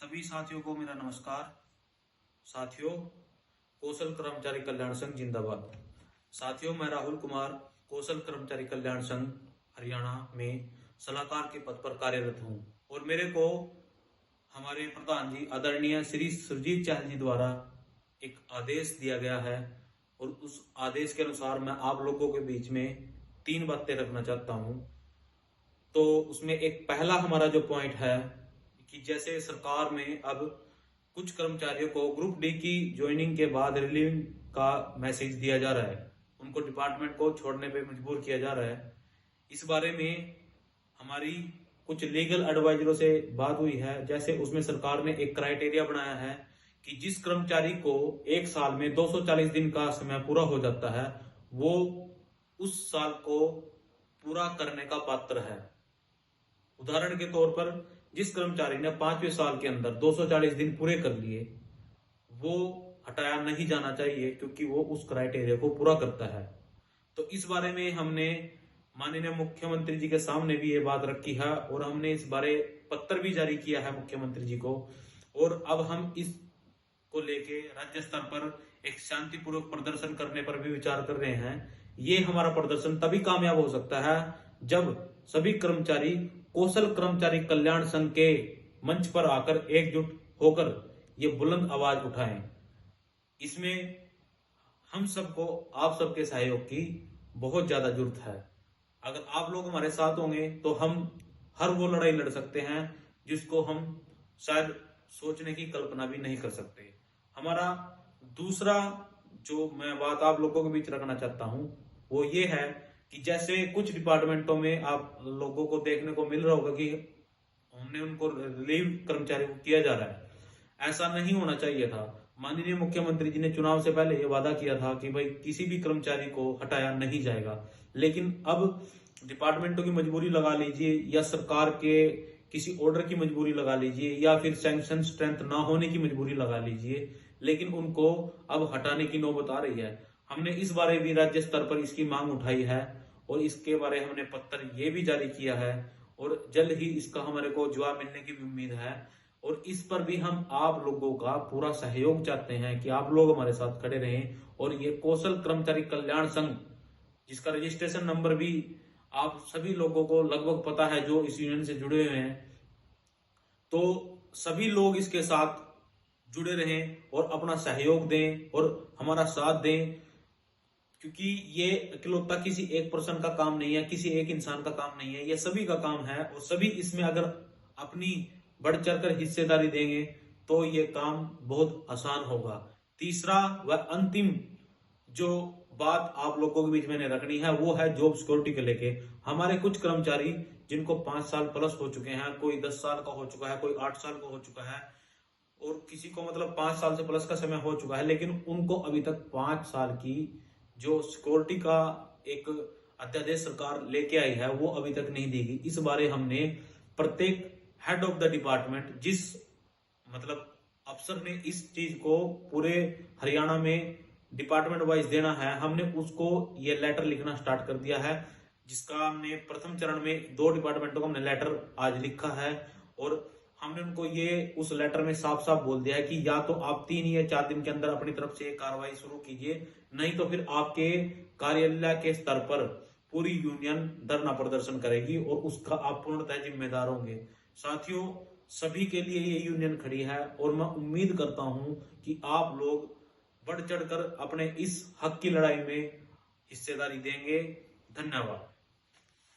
सभी साथियों को मेरा नमस्कार। साथियों, कौशल कर्मचारी कल्याण संघ जिंदाबाद। साथियों, मैं राहुल कुमार कौशल कर्मचारी कल्याण संघ हरियाणा में सलाहकार के पद पर कार्यरत हूं और मेरे को हमारे प्रधान जी आदरणीय श्री सुरजीत चहल जी द्वारा एक आदेश दिया गया है और उस आदेश के अनुसार मैं आप लोगों के बीच में 3 बातें रखना चाहता हूं। तो उसमें एक पहला हमारा जो पॉइंट है कि जैसे सरकार में अब कुछ कर्मचारियों को ग्रुप डी की ज्वाइनिंग के बाद रिलीविंग का मैसेज दिया जा रहा है, उनको डिपार्टमेंट को छोड़ने पे मजबूर किया जा रहा है। इस बारे में हमारी कुछ लीगल एडवाइजरों से बात हुई है। जैसे उसमें सरकार ने एक क्राइटेरिया बनाया है कि जिस कर्मचारी को 1 साल में 240 दिन का समय पूरा हो जाता है वो उस साल को पूरा करने का पात्र है। उदाहरण के तौर पर जिस कर्मचारी ने 5वें साल के अंदर 240 दिन पूरे कर लिए वो हटाया नहीं जाना चाहिए, क्योंकि वो उस क्राइटेरिया को पूरा करता है। तो इस बारे में हमने माननीय मुख्यमंत्री जी के सामने भी ये बात रखी है और हमने इस बारे पत्र भी जारी किया है मुख्यमंत्री जी को। और अब हम इस को लेके राज्य स्तर पर एक शांतिपूर्वक प्रदर्शन करने पर भी विचार कर रहे हैं। ये हमारा प्रदर्शन तभी कामयाब हो सकता है जब सभी कर्मचारी कौशल कर्मचारी कल्याण संघ के मंच पर आकर एकजुट होकर ये बुलंद आवाज उठाएं। इसमें हम सबको आप सबके सहयोग की बहुत ज्यादा जरूरत है। अगर आप लोग हमारे साथ होंगे तो हम हर वो लड़ाई लड़ सकते हैं जिसको हम शायद सोचने की कल्पना भी नहीं कर सकते। हमारा दूसरा जो मैं बात आप लोगों के बीच रखना चाहता हूं वो ये है कि जैसे कुछ डिपार्टमेंटों में आप लोगों को देखने को मिल रहा होगा कि हमने उनको रिलीव कर्मचारी को किया जा रहा है। ऐसा नहीं होना चाहिए था। माननीय मुख्यमंत्री जी ने चुनाव से पहले ये वादा किया था कि भाई किसी भी कर्मचारी को हटाया नहीं जाएगा, लेकिन अब डिपार्टमेंटों की मजबूरी लगा लीजिए या सरकार के किसी ऑर्डर की मजबूरी लगा लीजिए या फिर सैंक्शन स्ट्रेंथ ना होने की मजबूरी लगा लीजिए, लेकिन उनको अब हटाने की नौबत आ रही है। हमने इस बारे भी राज्य स्तर पर इसकी मांग उठाई है और इसके बारे हमने पत्र ये भी जारी किया है और जल्द ही इसका हमारे को जवाब मिलने की भी उम्मीद है। और इस पर भी हम आप लोगों का पूरा सहयोग चाहते हैं कि आप लोग हमारे साथ खड़े रहें। और ये कौशल कर्मचारी कल्याण संघ जिसका रजिस्ट्रेशन नंबर भी आप सभी लोगों को लगभग पता है जो इस यूनियन से जुड़े हुए हैं, तो सभी लोग इसके साथ जुड़े रहें और अपना सहयोग दें और हमारा साथ दें, क्योंकि ये इकलौता किसी एक पर्सन का काम नहीं है, किसी एक इंसान का काम नहीं है, ये सभी का काम है। और सभी इसमें अगर अपनी बढ़ चढ़कर हिस्सेदारी देंगे तो ये काम बहुत आसान होगा। तीसरा व अंतिम जो बात आप लोगों के बीच में रखनी है वो है जॉब सिक्योरिटी को लेके। हमारे कुछ कर्मचारी जिनको 5 साल प्लस हो चुके हैं, कोई 10 साल का हो चुका है, कोई 8 साल का हो चुका है और किसी को मतलब 5 साल से प्लस का समय हो चुका है, लेकिन उनको अभी तक 5 साल की जो सिक्योरिटी का एक अध्यादेश सरकार लेके आई है वो अभी तक नहीं दी गई। इस बारे हमने प्रत्येक हेड ऑफ द डिपार्टमेंट जिस मतलब अफसर ने इस चीज को पूरे हरियाणा में डिपार्टमेंट वाइज देना है, हमने उसको ये लेटर लिखना स्टार्ट कर दिया है, जिसका हमने प्रथम चरण में 2 डिपार्टमेंटों को हमने लेटर आज लिखा है। और हमने उनको ये उस लेटर में साफ साफ बोल दिया है कि या तो आप 3 या 4 दिन के अंदर अपनी तरफ से कार्रवाई शुरू कीजिए, नहीं तो फिर आपके कार्यालय के स्तर पर पूरी यूनियन धरना प्रदर्शन करेगी और उसका आप पूर्णतः जिम्मेदार होंगे। साथियों, सभी के लिए ये यूनियन खड़ी है और मैं उम्मीद करता हूं कि आप लोग बढ़ चढ़कर अपने इस हक की लड़ाई में हिस्सेदारी देंगे। धन्यवाद।